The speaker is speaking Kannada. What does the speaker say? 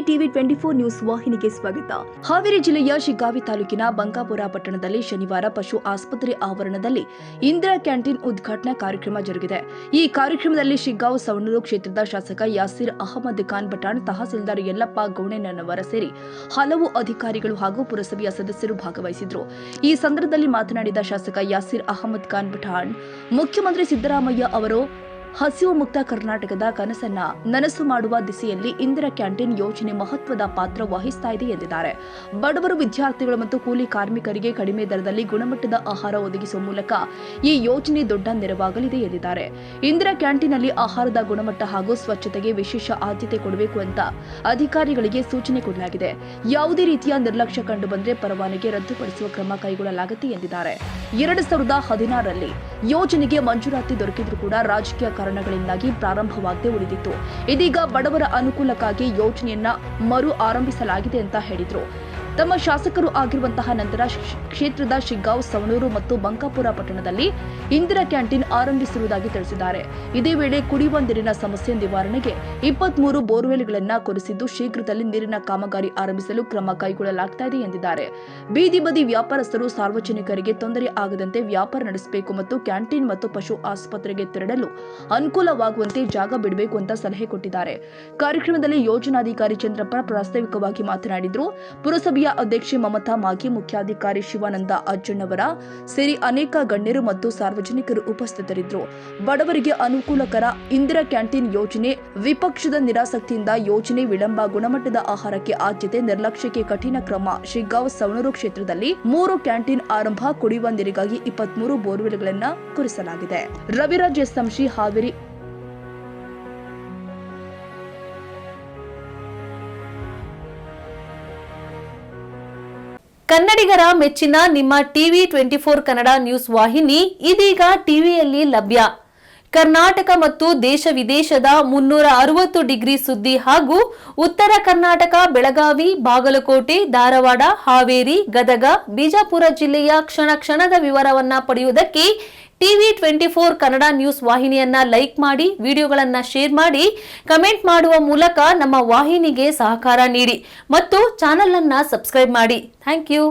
ಟಿವಿ 24 ನ್ಯೂಸ್ ವಾಹಿನಿಗೆ ಸ್ವಾಗತ. ಹಾವೇರಿ ಜಿಲ್ಲೆಯ ಶಿಗ್ಗಾವಿ ತಾಲೂಕಿನ ಬಂಕಾಪುರ ಪಟ್ಟಣದಲ್ಲಿ ಶನಿವಾರ ಪಶು ಆಸ್ಪತ್ರೆ ಆವರಣದಲ್ಲಿ ಇಂದಿರಾ ಕ್ಯಾಂಟೀನ್ ಉದ್ಘಾಟನಾ ಕಾರ್ಯಕ್ರಮ ಜರುಗಿದೆ. ಈ ಕಾರ್ಯಕ್ರಮದಲ್ಲಿ ಶಿಗ್ಗಾಂವ್ ಸವಣೂರು ಕ್ಷೇತ್ರದ ಶಾಸಕ ಯಾಸೀರ್ ಅಹಮದ್ ಖಾನ್ ಬಟಾಣ್, ತಹಸೀಲ್ದಾರ್ ಯಲ್ಲಪ್ಪ ಗೌಣೆನವರ ಸೇರಿ ಹಲವು ಅಧಿಕಾರಿಗಳು ಹಾಗೂ ಪುರಸಭೆಯ ಸದಸ್ಯರು ಭಾಗವಹಿಸಿದ್ರು. ಈ ಸಂದರ್ಭದಲ್ಲಿ ಮಾತನಾಡಿದ ಶಾಸಕ ಯಾಸೀರ್ ಅಹಮದ್ ಖಾನ್ ಬಟಾಣ್, ಮುಖ್ಯಮಂತ್ರಿ ಸಿದ್ದರಾಮಯ್ಯ ಅವರು ಹಸಿವು ಮುಕ್ತ ಕರ್ನಾಟಕದ ಕನಸನ್ನ ನನಸು ಮಾಡುವ ದಿಸೆಯಲ್ಲಿ ಇಂದಿರಾ ಕ್ಯಾಂಟೀನ್ ಯೋಜನೆ ಮಹತ್ವದ ಪಾತ್ರ ವಹಿಸ್ತಾ ಇದೆ ಎಂದಿದ್ದಾರೆ. ಬಡವರು, ವಿದ್ಯಾರ್ಥಿಗಳು ಮತ್ತು ಕೂಲಿ ಕಾರ್ಮಿಕರಿಗೆ ಕಡಿಮೆ ದರದಲ್ಲಿ ಗುಣಮಟ್ಟದ ಆಹಾರ ಒದಗಿಸುವ ಮೂಲಕ ಈ ಯೋಜನೆ ದೊಡ್ಡ ನೆರವಾಗಲಿದೆ ಎಂದಿದ್ದಾರೆ. ಇಂದಿರಾ ಕ್ಯಾಂಟೀನ್ನಲ್ಲಿ ಆಹಾರದ ಗುಣಮಟ್ಟ ಹಾಗೂ ಸ್ವಚ್ಛತೆಗೆ ವಿಶೇಷ ಆದ್ಯತೆ ಕೊಡಬೇಕು ಅಂತ ಅಧಿಕಾರಿಗಳಿಗೆ ಸೂಚನೆ ಕೊಡಲಾಗಿದೆ. ಯಾವುದೇ ರೀತಿಯ ನಿರ್ಲಕ್ಷ್ಯ ಕಂಡು ಬಂದರೆ ಪರವಾನಗಿ ರದ್ದುಪಡಿಸುವ ಕ್ರಮ ಕೈಗೊಳ್ಳಲಾಗುತ್ತೆ ಎಂದಿದ್ದಾರೆ. 2016ರಲ್ಲಿ ಯೋಜನೆಗೆ ಮಂಜೂರಾತಿ ದೊರಕಿದ್ರೂ ಕೂಡ ರಾಜಕೀಯ ಕಾರಣಗಳಿಂದಾಗಿ ಪ್ರಾರಂಭವಾಗದೆ ಉಳಿದಿತ್ತು. ಇದೀಗ ಬಡವರ ಅನುಕೂಲಕ್ಕಾಗಿ ಯೋಜನೆಯನ್ನ ಮರು ಆರಂಭಿಸಲಾಗಿದೆ ಅಂತ ಹೇಳಿದ್ರು. ತಮ್ಮ ಶಾಸಕರು ಆಗಿರುವಂತಹ ನಂತರ ಕ್ಷೇತ್ರದ ಶಿಗ್ಗಾಂವ್, ಸವಣೂರು ಮತ್ತು ಬಂಕಾಪುರ ಪಟ್ಟಣದಲ್ಲಿ ಇಂದಿರಾ ಕ್ಯಾಂಟೀನ್ ಆರಂಭಿಸಿರುವುದಾಗಿ ತಿಳಿಸಿದ್ದಾರೆ. ಇದೇ ವೇಳೆ ಕುಡಿಯುವ ನೀರಿನ ಸಮಸ್ಯೆ ನಿವಾರಣೆಗೆ 23 ಬೋರ್ವೆಲ್ಗಳನ್ನು ಕೊರೆಸಿದ್ದು ಶೀಘ್ರದಲ್ಲಿ ನೀರಿನ ಕಾಮಗಾರಿ ಆರಂಭಿಸಲು ಕ್ರಮ ಕೈಗೊಳ್ಳಲಾಗುತ್ತಿದೆ ಎಂದಿದ್ದಾರೆ. ಬೀದಿ ಬದಿ ವ್ಯಾಪಾರಸ್ಥರು ಸಾರ್ವಜನಿಕರಿಗೆ ತೊಂದರೆ ಆಗದಂತೆ ವ್ಯಾಪಾರ ನಡೆಸಬೇಕು ಮತ್ತು ಕ್ಯಾಂಟೀನ್ ಮತ್ತು ಪಶು ಆಸ್ಪತ್ರೆಗೆ ತೆರಳಲು ಅನುಕೂಲವಾಗುವಂತೆ ಜಾಗ ಬಿಡಬೇಕು ಅಂತ ಸಲಹೆ ಕೊಟ್ಟಿದ್ದಾರೆ. ಕಾರ್ಯಕ್ರಮದಲ್ಲಿ ಯೋಜನಾಧಿಕಾರಿ ಚಂದ್ರಪ್ಪ ಪ್ರಾಸ್ತಾವಿಕವಾಗಿ ಮಾತನಾಡಿದ್ರು. ಪುರಸಭೆಯ ಅಧ್ಯಕ್ಷೆ ಮಮತಾ ಮಾಗಿ, ಮುಖ್ಯಾಧಿಕಾರಿ ಶಿವಾನಂದ ಅಜ್ಜಣ್ಣವರ ಸೇರಿ ಅನೇಕ ಗಣ್ಯರು ಮತ್ತು ಸಾರ್ವಜನಿಕರು ಉಪಸ್ಥಿತರಿದ್ದರು. ಬಡವರಿಗೆ ಅನುಕೂಲಕರ ಇಂದಿರಾ ಕ್ಯಾಂಟೀನ್ ಯೋಜನೆ, ವಿಪಕ್ಷದ ನಿರಾಸಕ್ತಿಯಿಂದ ಯೋಜನೆ ವಿಳಂಬ, ಗುಣಮಟ್ಟದ ಆಹಾರಕ್ಕೆ ಆದ್ಯತೆ, ನಿರ್ಲಕ್ಷ್ಯಕ್ಕೆ ಕಠಿಣ ಕ್ರಮ. ಶಿಗ್ಗಾಂವ್, ಸವಣೂರು ಕ್ಷೇತ್ರದಲ್ಲಿ 3 ಕ್ಯಾಂಟೀನ್ ಆರಂಭ, ಕುಡಿಯುವ ನೀರಿಗಾಗಿ 23 ಬೋರ್ವೆಲ್ಗಳನ್ನು ಕೊರೆಸಲಾಗಿದೆ. ರವಿರಾಜ್ ಎಸ್ಎಂಶಿ, ಹಾವೇರಿ. ಕನ್ನಡಿಗರ ಮೆಚ್ಚಿನ ನಿಮ್ಮ ಟಿವಿ 24 ಕನ್ನಡ ನ್ಯೂಸ್ ವಾಹಿನಿ ಇದೀಗ ಟಿವಿಯಲ್ಲಿ ಲಭ್ಯ. ಕರ್ನಾಟಕ ಮತ್ತು ದೇಶ ವಿದೇಶದ 360 ಡಿಗ್ರಿ ಸುದ್ದಿ ಹಾಗೂ ಉತ್ತರ ಕರ್ನಾಟಕ, ಬೆಳಗಾವಿ, ಬಾಗಲಕೋಟೆ, ಧಾರವಾಡ, ಹಾವೇರಿ, ಗದಗ, ಬಿಜಾಪುರ ಜಿಲ್ಲೆಯ ಕ್ಷಣ ಕ್ಷಣದ ವಿವರವನ್ನ ಪಡೆಯುವುದಕ್ಕೆ ಟಿವಿ 24 ಕನ್ನಡ ನ್ಯೂಸ್ ವಾಹಿನಿಯನ್ನ ಲೈಕ್ ಮಾಡಿ, ವಿಡಿಯೋಗಳನ್ನ ಶೇರ್ ಮಾಡಿ, ಕಮೆಂಟ್ ಮಾಡುವ ಮೂಲಕ ನಮ್ಮ ವಾಹಿನಿಗೆ ಸಹಕಾರ ನೀಡಿ ಮತ್ತು ಚಾನೆಲ್ ಅನ್ನ ಸಬ್ಸ್ಕ್ರೈಬ್ ಮಾಡಿ. Thank you.